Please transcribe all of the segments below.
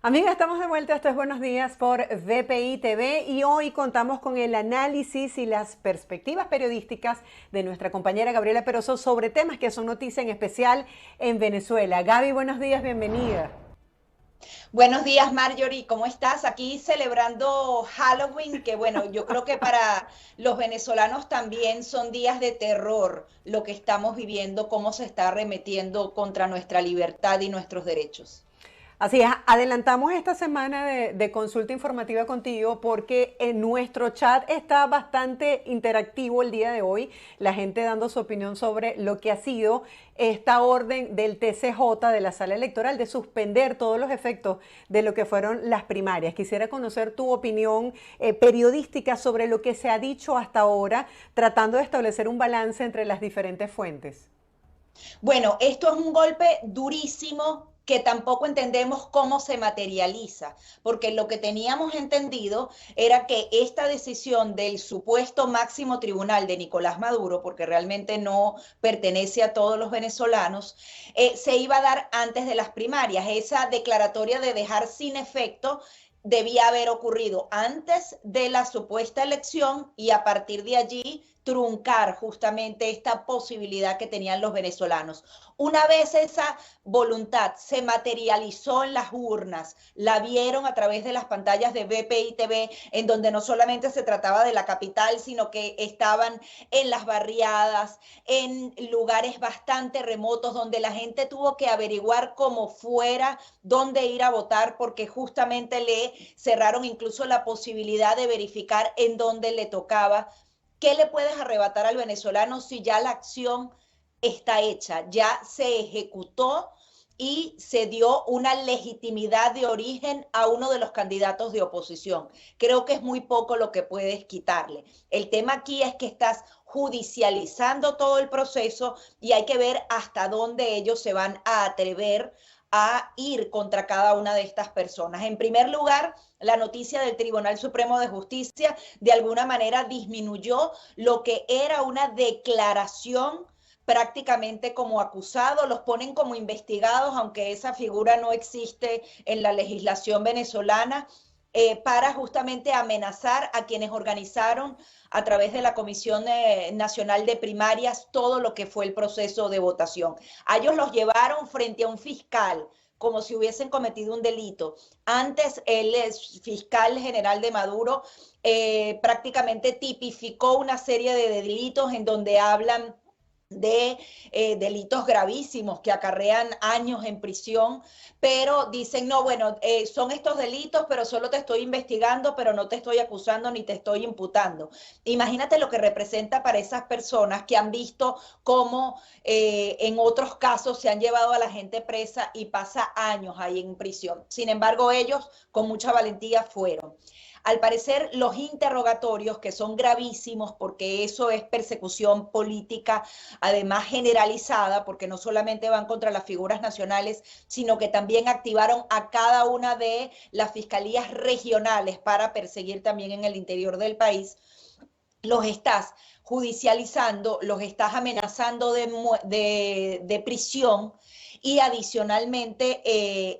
Amiga, estamos de vuelta. Esto es Buenos Días por VPI TV y hoy contamos con el análisis y las perspectivas periodísticas de nuestra compañera Gabriela Peroso sobre temas que son noticia en especial en Venezuela. Gaby, buenos días, bienvenida. Buenos días, Marjorie, ¿cómo estás? Aquí celebrando Halloween, que bueno, yo creo que para los venezolanos también son días de terror lo que estamos viviendo, cómo se está arremetiendo contra nuestra libertad y nuestros derechos. Así es, adelantamos esta semana de consulta informativa contigo porque en nuestro chat está bastante interactivo el día de hoy, la gente dando su opinión sobre lo que ha sido esta orden del TCJ de la Sala Electoral de suspender todos los efectos de lo que fueron las primarias. Quisiera conocer tu opinión periodística sobre lo que se ha dicho hasta ahora, tratando de establecer un balance entre las diferentes fuentes. Bueno, esto es un golpe durísimo que tampoco entendemos cómo se materializa, porque lo que teníamos entendido era que esta decisión del supuesto máximo tribunal de Nicolás Maduro, porque realmente no pertenece a todos los venezolanos, se iba a dar antes de las primarias. Esa declaratoria de dejar sin efecto debía haber ocurrido antes de la supuesta elección y a partir de allí truncar justamente esta posibilidad que tenían los venezolanos. Una vez esa voluntad se materializó en las urnas, la vieron a través de las pantallas de BPI TV, en donde no solamente se trataba de la capital, sino que estaban en las barriadas, en lugares bastante remotos, donde la gente tuvo que averiguar como fuera dónde ir a votar, porque justamente le cerraron incluso la posibilidad de verificar en dónde le tocaba. ¿Qué le puedes arrebatar al venezolano si ya la acción está hecha, ya se ejecutó y se dio una legitimidad de origen a uno de los candidatos de oposición? Creo que es muy poco lo que puedes quitarle. El tema aquí es que estás judicializando todo el proceso y hay que ver hasta dónde ellos se van a atrever a ir contra cada una de estas personas. En primer lugar, la noticia del Tribunal Supremo de Justicia de alguna manera disminuyó lo que era una declaración prácticamente como acusado, los ponen como investigados, aunque esa figura no existe en la legislación venezolana, para justamente amenazar a quienes organizaron a través de la Comisión Nacional de Primarias todo lo que fue el proceso de votación. A ellos los llevaron frente a un fiscal como si hubiesen cometido un delito. Antes el fiscal general de Maduro prácticamente tipificó una serie de delitos en donde hablan de delitos gravísimos que acarrean años en prisión, pero dicen, no, bueno, son estos delitos, pero solo te estoy investigando, pero no te estoy acusando ni te estoy imputando. Imagínate lo que representa para esas personas que han visto cómo en otros casos se han llevado a la gente presa y pasa años ahí en prisión. Sin embargo, ellos con mucha valentía fueron. Al parecer, los interrogatorios, que son gravísimos porque eso es persecución política, además generalizada, porque no solamente van contra las figuras nacionales, sino que también activaron a cada una de las fiscalías regionales para perseguir también en el interior del país. Los estás judicializando, los estás amenazando de prisión y adicionalmente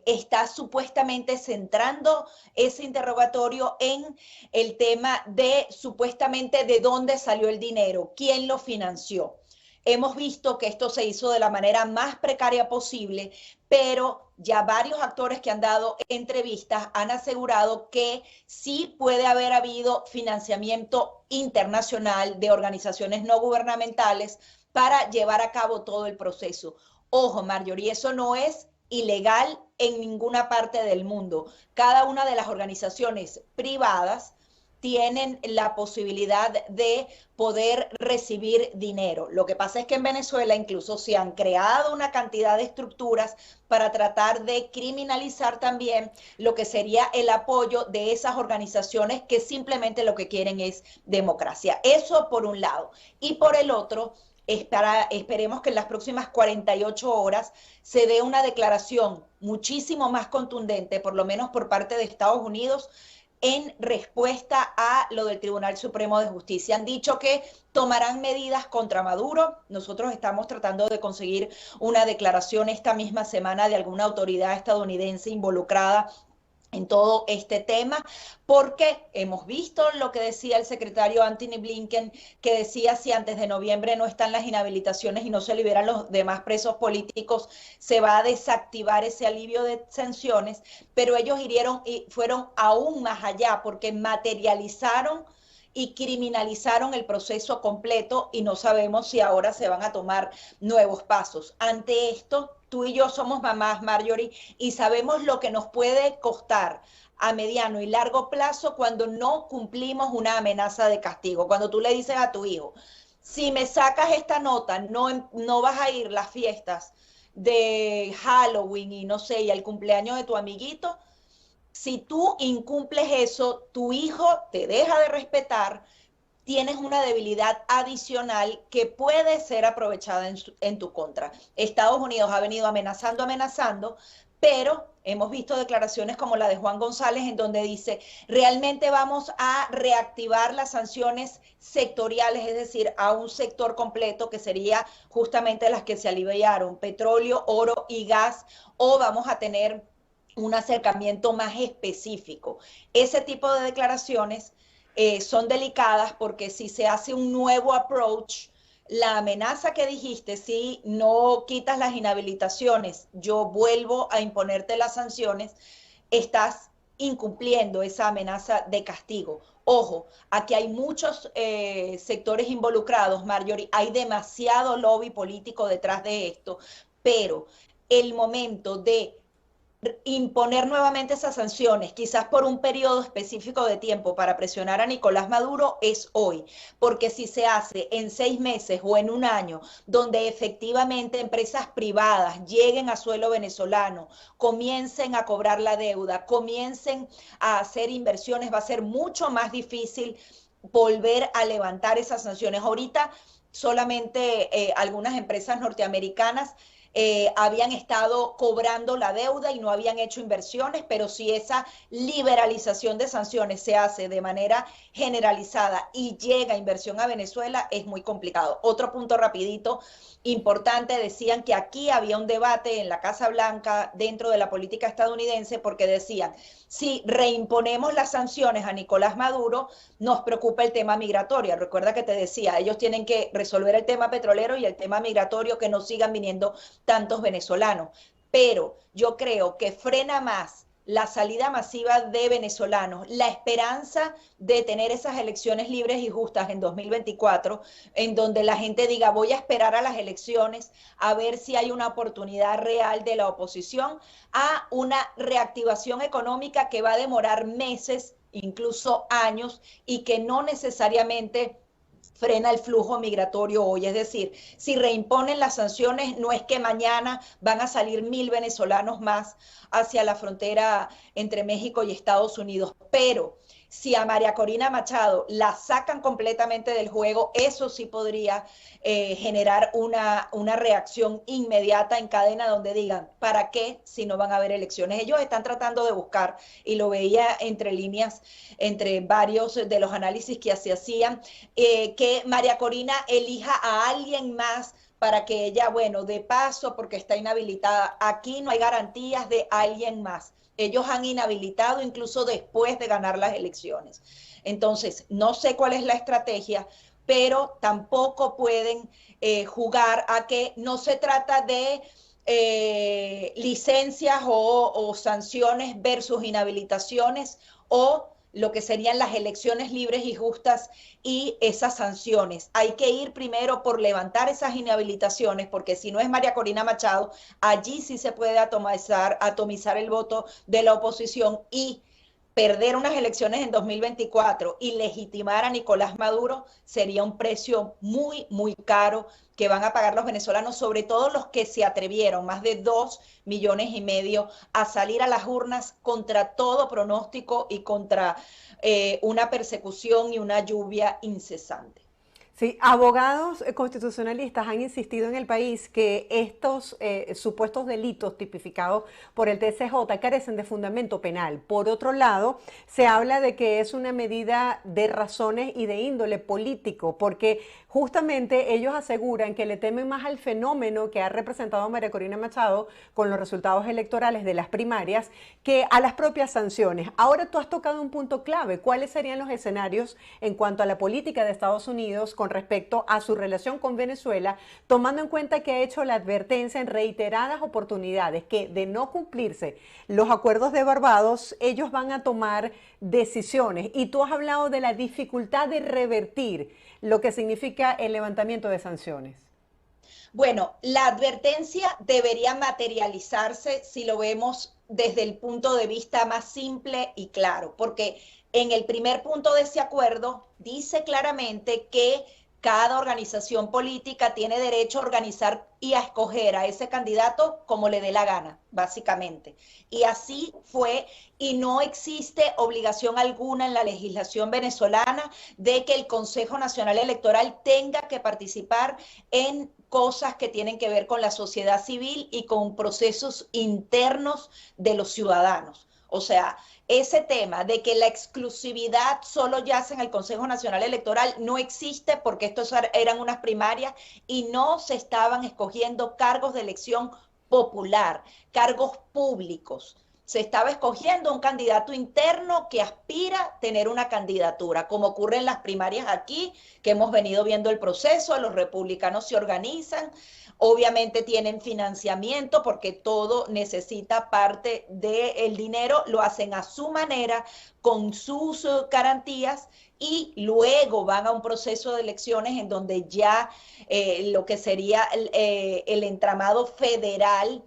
está supuestamente centrando ese interrogatorio en el tema de supuestamente de dónde salió el dinero, quién lo financió. Hemos visto que esto se hizo de la manera más precaria posible, pero ya varios actores que han dado entrevistas han asegurado que sí puede haber habido financiamiento internacional de organizaciones no gubernamentales para llevar a cabo todo el proceso. Ojo, Marjorie, eso no es ilegal en ninguna parte del mundo. Cada una de las organizaciones privadas tienen la posibilidad de poder recibir dinero. Lo que pasa es que en Venezuela incluso se han creado una cantidad de estructuras para tratar de criminalizar también lo que sería el apoyo de esas organizaciones que simplemente lo que quieren es democracia. Eso por un lado. Y por el otro, esperemos que en las próximas 48 horas se dé una declaración muchísimo más contundente, por lo menos por parte de Estados Unidos, en respuesta a lo del Tribunal Supremo de Justicia. Han dicho que tomarán medidas contra Maduro. Nosotros estamos tratando de conseguir una declaración esta misma semana de alguna autoridad estadounidense involucrada en todo este tema, porque hemos visto lo que decía el secretario Anthony Blinken, que decía si antes de noviembre no están las inhabilitaciones y no se liberan los demás presos políticos, se va a desactivar ese alivio de sanciones, pero ellos hirieron y fueron aún más allá, porque materializaron y criminalizaron el proceso completo y no sabemos si ahora se van a tomar nuevos pasos. Ante esto, tú y yo somos mamás, Marjorie, y sabemos lo que nos puede costar a mediano y largo plazo cuando no cumplimos una amenaza de castigo. Cuando tú le dices a tu hijo, si me sacas esta nota, no vas a ir a las fiestas de Halloween y no sé, y al cumpleaños de tu amiguito. Si tú incumples eso, tu hijo te deja de respetar, tienes una debilidad adicional que puede ser aprovechada en tu contra. Estados Unidos ha venido amenazando, pero hemos visto declaraciones como la de Juan González en donde dice, realmente vamos a reactivar las sanciones sectoriales, es decir, a un sector completo que sería justamente las que se aliviaron, petróleo, oro y gas, o vamos a tener un acercamiento más específico. Ese tipo de declaraciones son delicadas porque si se hace un nuevo approach, la amenaza que dijiste, si no quitas las inhabilitaciones, yo vuelvo a imponerte las sanciones, estás incumpliendo esa amenaza de castigo. Ojo, aquí hay muchos sectores involucrados, Marjorie, hay demasiado lobby político detrás de esto, pero el momento de imponer nuevamente esas sanciones, quizás por un periodo específico de tiempo para presionar a Nicolás Maduro, es hoy, porque si se hace en 6 meses o en un año, donde efectivamente empresas privadas lleguen a suelo venezolano, comiencen a cobrar la deuda, comiencen a hacer inversiones, va a ser mucho más difícil volver a levantar esas sanciones. Ahorita solamente algunas empresas norteamericanas habían estado cobrando la deuda y no habían hecho inversiones, pero si esa liberalización de sanciones se hace de manera generalizada y llega inversión a Venezuela, es muy complicado. Otro punto rapidito, importante, decían que aquí había un debate en la Casa Blanca dentro de la política estadounidense porque decían, si reimponemos las sanciones a Nicolás Maduro, nos preocupa el tema migratorio. Recuerda que te decía, ellos tienen que resolver el tema petrolero y el tema migratorio, que no sigan viniendo tantos venezolanos. Pero yo creo que frena más la salida masiva de venezolanos, la esperanza de tener esas elecciones libres y justas en 2024, en donde la gente diga, voy a esperar a las elecciones a ver si hay una oportunidad real de la oposición, a una reactivación económica que va a demorar meses, incluso años, y que no necesariamente frena el flujo migratorio hoy. Es decir, si reimponen las sanciones, no es que mañana van a salir 1.000 venezolanos más hacia la frontera entre México y Estados Unidos, pero si a María Corina Machado la sacan completamente del juego, eso sí podría generar una reacción inmediata en cadena donde digan, ¿para qué si no van a haber elecciones? Ellos están tratando de buscar, y lo veía entre líneas, entre varios de los análisis que se hacían, que María Corina elija a alguien más para que ella, bueno, de paso, porque está inhabilitada. Aquí no hay garantías de alguien más. Ellos han inhabilitado incluso después de ganar las elecciones. Entonces, no sé cuál es la estrategia, pero tampoco pueden jugar a que no se trata de licencias o sanciones versus inhabilitaciones o lo que serían las elecciones libres y justas y esas sanciones. Hay que ir primero por levantar esas inhabilitaciones, porque si no es María Corina Machado, allí sí se puede atomizar el voto de la oposición y perder unas elecciones en 2024 y legitimar a Nicolás Maduro sería un precio muy, muy caro que van a pagar los venezolanos, sobre todo los que se atrevieron, más de 2,5 millones, a salir a las urnas contra todo pronóstico y contra una persecución y una lluvia incesante. Sí, abogados constitucionalistas han insistido en el país que estos supuestos delitos tipificados por el TCJ carecen de fundamento penal. Por otro lado, se habla de que es una medida de razones y de índole político, porque justamente ellos aseguran que le temen más al fenómeno que ha representado María Corina Machado con los resultados electorales de las primarias que a las propias sanciones. Ahora tú has tocado un punto clave. ¿Cuáles serían los escenarios en cuanto a la política de Estados Unidos con respecto a su relación con Venezuela, tomando en cuenta que ha hecho la advertencia en reiteradas oportunidades que de no cumplirse los acuerdos de Barbados, ellos van a tomar decisiones? Y tú has hablado de la dificultad de revertir lo que significa el levantamiento de sanciones. Bueno, la advertencia debería materializarse si lo vemos desde el punto de vista más simple y claro, porque en el primer punto de ese acuerdo dice claramente que cada organización política tiene derecho a organizar y a escoger a ese candidato como le dé la gana, básicamente. Y así fue, y no existe obligación alguna en la legislación venezolana de que el Consejo Nacional Electoral tenga que participar en cosas que tienen que ver con la sociedad civil y con procesos internos de los ciudadanos. O sea, ese tema de que la exclusividad solo yace en el Consejo Nacional Electoral no existe, porque estos eran unas primarias y no se estaban escogiendo cargos de elección popular, cargos públicos. Se estaba escogiendo un candidato interno que aspira a tener una candidatura, como ocurre en las primarias aquí, que hemos venido viendo el proceso. Los republicanos se organizan, obviamente tienen financiamiento porque todo necesita parte del dinero, lo hacen a su manera, con sus garantías, y luego van a un proceso de elecciones en donde ya lo que sería el entramado federal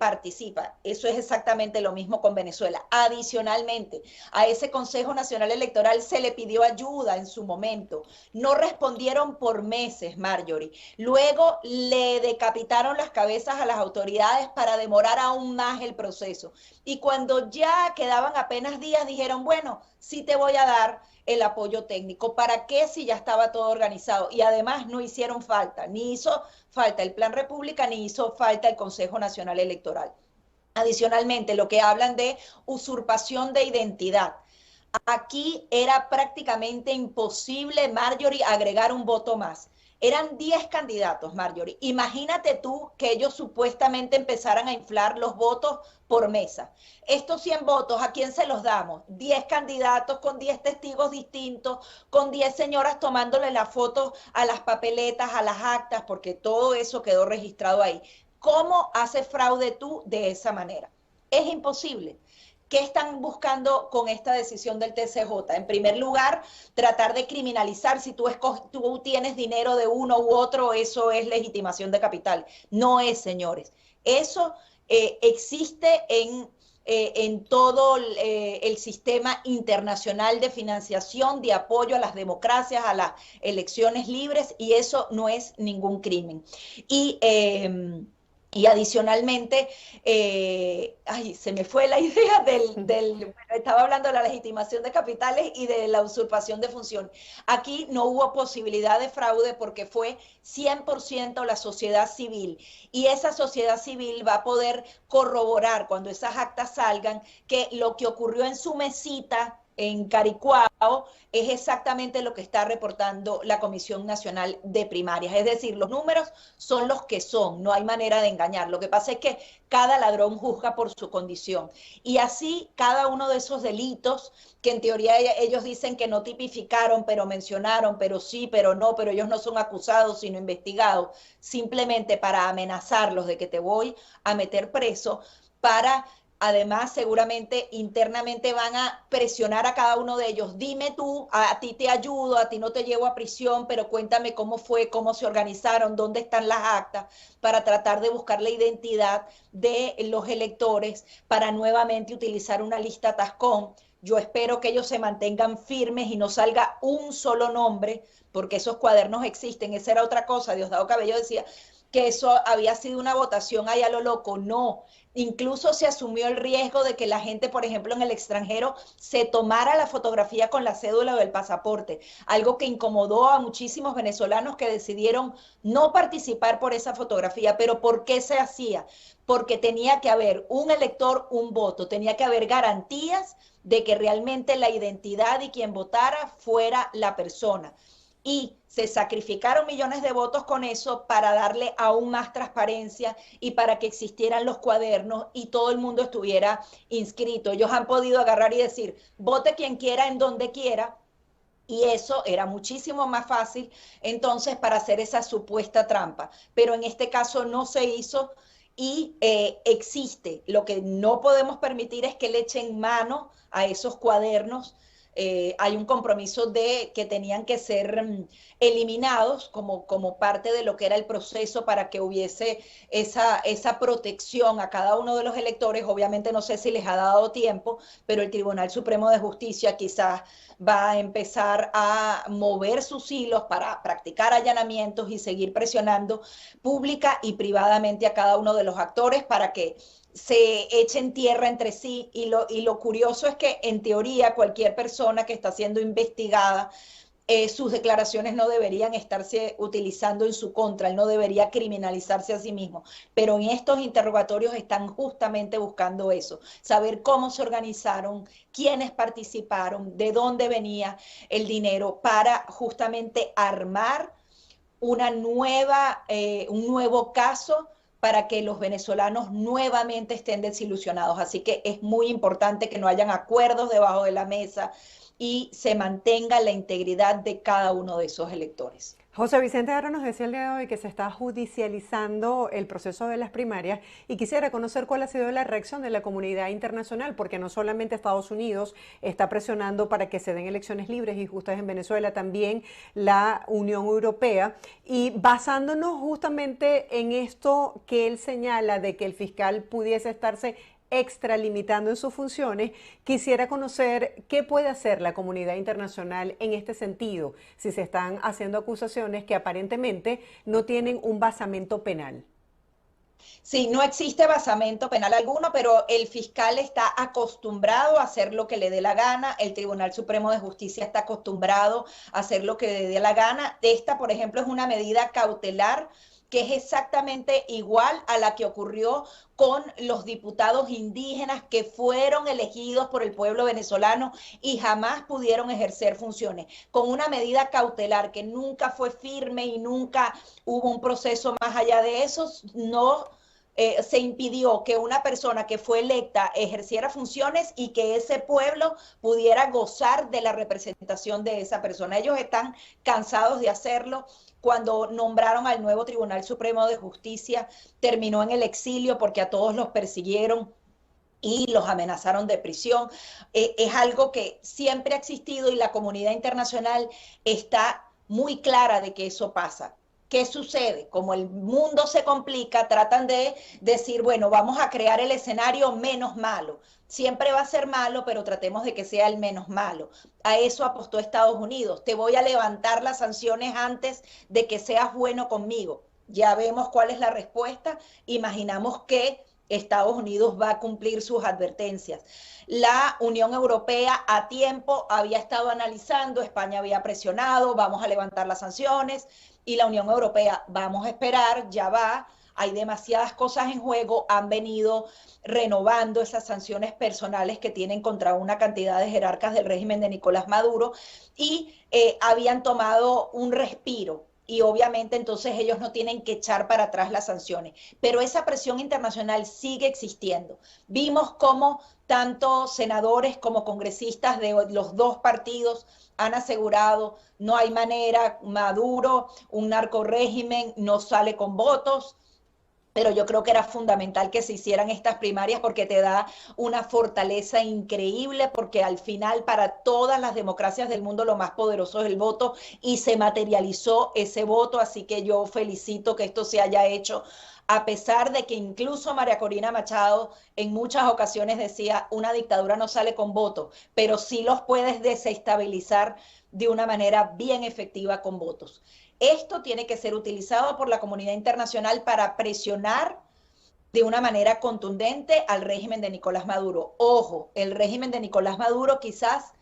participa. Eso es exactamente lo mismo con Venezuela. Adicionalmente, a ese Consejo Nacional Electoral se le pidió ayuda en su momento. No respondieron por meses, Marjorie. Luego le decapitaron las cabezas a las autoridades para demorar aún más el proceso. Y cuando ya quedaban apenas días, dijeron, bueno, sí te voy a dar el apoyo técnico. ¿Para qué si ya estaba todo organizado? Y además no hicieron falta, ni hizo falta el Plan República, ni hizo falta el Consejo Nacional Electoral. Adicionalmente, lo que hablan de usurpación de identidad. Aquí era prácticamente imposible, Marjorie, agregar un voto más. Eran 10 candidatos, Marjorie. Imagínate tú que ellos supuestamente empezaran a inflar los votos por mesa. Estos 100 votos, ¿a quién se los damos? 10 candidatos con 10 testigos distintos, con 10 señoras tomándole las fotos a las papeletas, a las actas, porque todo eso quedó registrado ahí. ¿Cómo haces fraude tú de esa manera? Es imposible. ¿Qué están buscando con esta decisión del TCJ? En primer lugar, tratar de criminalizar. Si tú tienes dinero de uno u otro, eso es legitimación de capital. No es, señores. Eso existe en todo el sistema internacional de financiación, de apoyo a las democracias, a las elecciones libres, y eso no es ningún crimen. Y adicionalmente, ay, se me fue la idea estaba hablando de la legitimación de capitales y de la usurpación de función. Aquí no hubo posibilidad de fraude porque fue 100% la sociedad civil, y esa sociedad civil va a poder corroborar cuando esas actas salgan que lo que ocurrió en su mesita en Caricuao es exactamente lo que está reportando la Comisión Nacional de Primarias. Es decir, los números son los que son, no hay manera de engañar. Lo que pasa es que cada ladrón juzga por su condición. Y así cada uno de esos delitos, que en teoría ellos dicen que no tipificaron, pero mencionaron, pero sí, pero no, pero ellos no son acusados, sino investigados, simplemente para amenazarlos de que te voy a meter preso, para... Además, seguramente internamente van a presionar a cada uno de ellos. Dime tú, a ti te ayudo, a ti no te llevo a prisión, pero cuéntame cómo fue, cómo se organizaron, dónde están las actas, para tratar de buscar la identidad de los electores, para nuevamente utilizar una lista tascón. Yo espero que ellos se mantengan firmes y no salga un solo nombre, porque esos cuadernos existen. Esa era otra cosa. Diosdado Cabello decía, que eso había sido una votación ahí a lo loco, no. Incluso se asumió el riesgo de que la gente, por ejemplo, en el extranjero, se tomara la fotografía con la cédula o el pasaporte, algo que incomodó a muchísimos venezolanos que decidieron no participar por esa fotografía. Pero ¿por qué se hacía? Porque tenía que haber un elector, un voto, tenía que haber garantías de que realmente la identidad y quien votara fuera la persona. Y se sacrificaron millones de votos con eso para darle aún más transparencia y para que existieran los cuadernos y todo el mundo estuviera inscrito. Ellos han podido agarrar y decir, vote quien quiera en donde quiera, y eso era muchísimo más fácil entonces para hacer esa supuesta trampa. Pero en este caso no se hizo y existe. Lo que no podemos permitir es que le echen mano a esos cuadernos. Hay un compromiso de que tenían que ser eliminados como parte de lo que era el proceso para que hubiese esa protección a cada uno de los electores. Obviamente no sé si les ha dado tiempo, pero el Tribunal Supremo de Justicia quizás va a empezar a mover sus hilos para practicar allanamientos y seguir presionando pública y privadamente a cada uno de los actores para que se echen tierra entre sí. Y lo curioso es que en teoría cualquier persona que está siendo investigada, sus declaraciones no deberían estarse utilizando en su contra, él no debería criminalizarse a sí mismo, pero en estos interrogatorios están justamente buscando eso, saber cómo se organizaron, quiénes participaron, de dónde venía el dinero, para justamente armar un nuevo caso para que los venezolanos nuevamente estén desilusionados. Así que es muy importante que no hayan acuerdos debajo de la mesa y se mantenga la integridad de cada uno de esos electores. José Vicente ahora nos decía el día de hoy que se está judicializando el proceso de las primarias y quisiera conocer cuál ha sido la reacción de la comunidad internacional, porque no solamente Estados Unidos está presionando para que se den elecciones libres y justas en Venezuela, también la Unión Europea. Y basándonos justamente en esto que él señala de que el fiscal pudiese estarse extralimitando en sus funciones, quisiera conocer qué puede hacer la comunidad internacional en este sentido, si se están haciendo acusaciones que aparentemente no tienen un basamento penal. Sí, no existe basamento penal alguno, pero el fiscal está acostumbrado a hacer lo que le dé la gana, el Tribunal Supremo de Justicia está acostumbrado a hacer lo que le dé la gana. Esta, por ejemplo, es una medida cautelar que es exactamente igual a la que ocurrió con los diputados indígenas que fueron elegidos por el pueblo venezolano y jamás pudieron ejercer funciones, con una medida cautelar que nunca fue firme y nunca hubo un proceso más allá de eso. No se impidió que una persona que fue electa ejerciera funciones y que ese pueblo pudiera gozar de la representación de esa persona. Ellos están cansados de hacerlo. Cuando nombraron al nuevo Tribunal Supremo de Justicia, terminó en el exilio porque a todos los persiguieron y los amenazaron de prisión. Es algo que siempre ha existido y la comunidad internacional está muy clara de que eso pasa. ¿Qué sucede? Como el mundo se complica, tratan de decir, bueno, vamos a crear el escenario menos malo. Siempre va a ser malo, pero tratemos de que sea el menos malo. A eso apostó Estados Unidos. Te voy a levantar las sanciones antes de que seas bueno conmigo. Ya vemos cuál es la respuesta. Imaginamos que Estados Unidos va a cumplir sus advertencias. La Unión Europea a tiempo había estado analizando, España había presionado, vamos a levantar las sanciones, y la Unión Europea, vamos a esperar, ya va, hay demasiadas cosas en juego, han venido renovando esas sanciones personales que tienen contra una cantidad de jerarcas del régimen de Nicolás Maduro y habían tomado un respiro. Y obviamente entonces ellos no tienen que echar para atrás las sanciones. Pero esa presión internacional sigue existiendo. Vimos cómo tanto senadores como congresistas de los dos partidos han asegurado no hay manera, Maduro, un narcorrégimen, no sale con votos. Pero yo creo que era fundamental que se hicieran estas primarias porque te da una fortaleza increíble, porque al final para todas las democracias del mundo lo más poderoso es el voto y se materializó ese voto, así que yo felicito que esto se haya hecho, a pesar de que incluso María Corina Machado en muchas ocasiones decía una dictadura no sale con votos, pero sí los puedes desestabilizar de una manera bien efectiva con votos. Esto tiene que ser utilizado por la comunidad internacional para presionar de una manera contundente al régimen de Nicolás Maduro. Ojo, el régimen de Nicolás Maduro quizás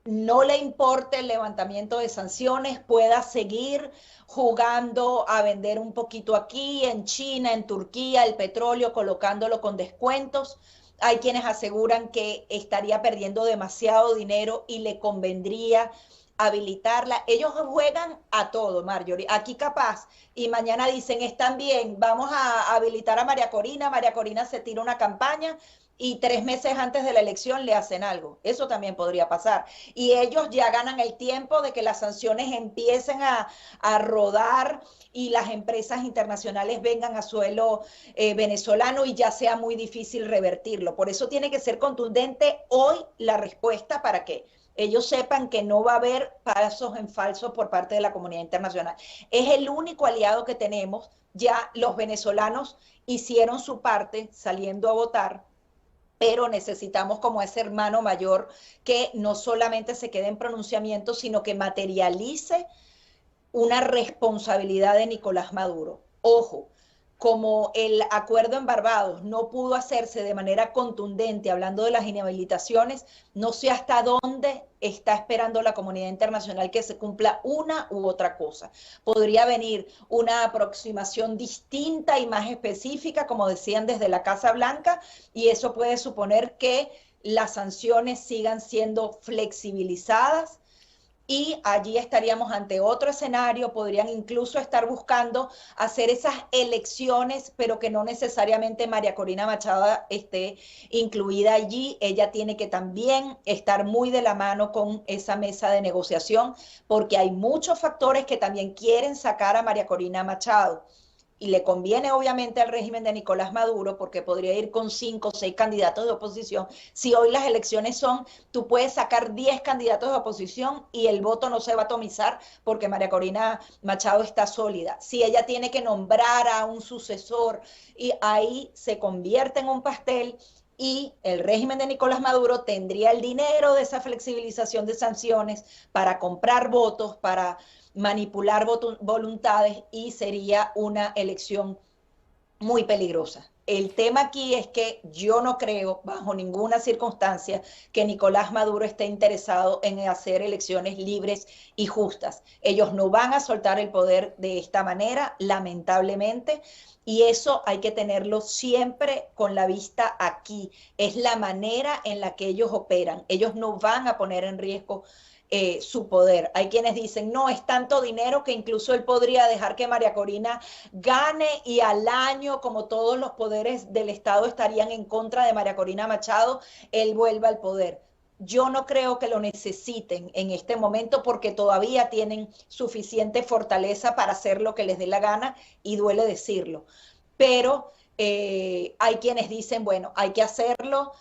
no le importe el levantamiento de sanciones, pueda seguir jugando a vender un poquito aquí, en China, en Turquía, el petróleo, colocándolo con descuentos. Hay quienes aseguran que estaría perdiendo demasiado dinero y le convendría habilitarla. Ellos juegan a todo, Marjorie. Aquí capaz, y mañana dicen, están bien, vamos a habilitar a María Corina se tira una campaña y 3 meses antes de la elección le hacen algo. Eso también podría pasar. Y ellos ya ganan el tiempo de que las sanciones empiecen a rodar y las empresas internacionales vengan a suelo venezolano y ya sea muy difícil revertirlo. Por eso tiene que ser contundente hoy la respuesta para que ellos sepan que no va a haber pasos en falso por parte de la comunidad internacional. Es el único aliado que tenemos. Ya los venezolanos hicieron su parte saliendo a votar, pero necesitamos como ese hermano mayor que no solamente se quede en pronunciamiento, sino que materialice una responsabilidad de Nicolás Maduro. Ojo, como el acuerdo en Barbados no pudo hacerse de manera contundente, hablando de las inhabilitaciones, no sé hasta dónde está esperando la comunidad internacional que se cumpla una u otra cosa. Podría venir una aproximación distinta y más específica, como decían desde la Casa Blanca, y eso puede suponer que las sanciones sigan siendo flexibilizadas, y allí estaríamos ante otro escenario. Podrían incluso estar buscando hacer esas elecciones, pero que no necesariamente María Corina Machado esté incluida allí. Ella tiene que también estar muy de la mano con esa mesa de negociación, porque hay muchos factores que también quieren sacar a María Corina Machado. Y le conviene obviamente al régimen de Nicolás Maduro, porque podría ir con 5 o 6 candidatos de oposición. Si hoy las elecciones son, tú puedes sacar 10 candidatos de oposición y el voto no se va a atomizar porque María Corina Machado está sólida. Si ella tiene que nombrar a un sucesor, y ahí se convierte en un pastel, y el régimen de Nicolás Maduro tendría el dinero de esa flexibilización de sanciones para comprar votos, para manipular voluntades, y sería una elección muy peligrosa. El tema aquí es que yo no creo, bajo ninguna circunstancia, que Nicolás Maduro esté interesado en hacer elecciones libres y justas. Ellos no van a soltar el poder de esta manera, lamentablemente, y eso hay que tenerlo siempre con la vista aquí. Es la manera en la que ellos operan. Ellos no van a poner en riesgo su poder. Hay quienes dicen, no, es tanto dinero que incluso él podría dejar que María Corina gane y al año, como todos los poderes del Estado estarían en contra de María Corina Machado, él vuelva al poder. Yo no creo que lo necesiten en este momento, porque todavía tienen suficiente fortaleza para hacer lo que les dé la gana, y duele decirlo. Pero hay quienes dicen, bueno, hay que hacerlo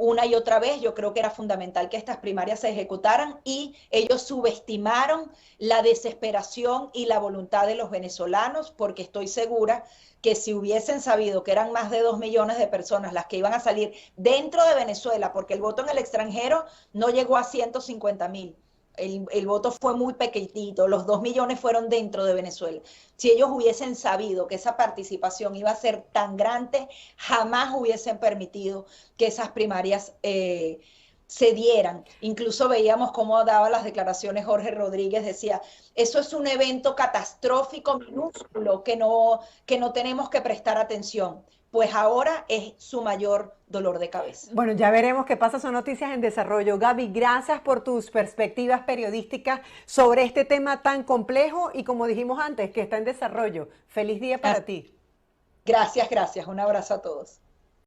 una y otra vez. Yo creo que era fundamental que estas primarias se ejecutaran, y ellos subestimaron la desesperación y la voluntad de los venezolanos, porque estoy segura que si hubiesen sabido que eran más de 2 millones de personas las que iban a salir dentro de Venezuela, porque el voto en el extranjero no llegó a 150,000. El voto fue muy pequeñito, los 2 millones fueron dentro de Venezuela. Si ellos hubiesen sabido que esa participación iba a ser tan grande, jamás hubiesen permitido que esas primarias se dieran. Incluso veíamos cómo daba las declaraciones Jorge Rodríguez, decía, eso es un evento catastrófico minúsculo que no tenemos que prestar atención. Pues ahora es su mayor dolor de cabeza. Bueno, ya veremos qué pasa, son noticias en desarrollo. Gaby, gracias por tus perspectivas periodísticas sobre este tema tan complejo y, como dijimos antes, que está en desarrollo. Feliz día para ti. Gracias, gracias. Un abrazo a todos.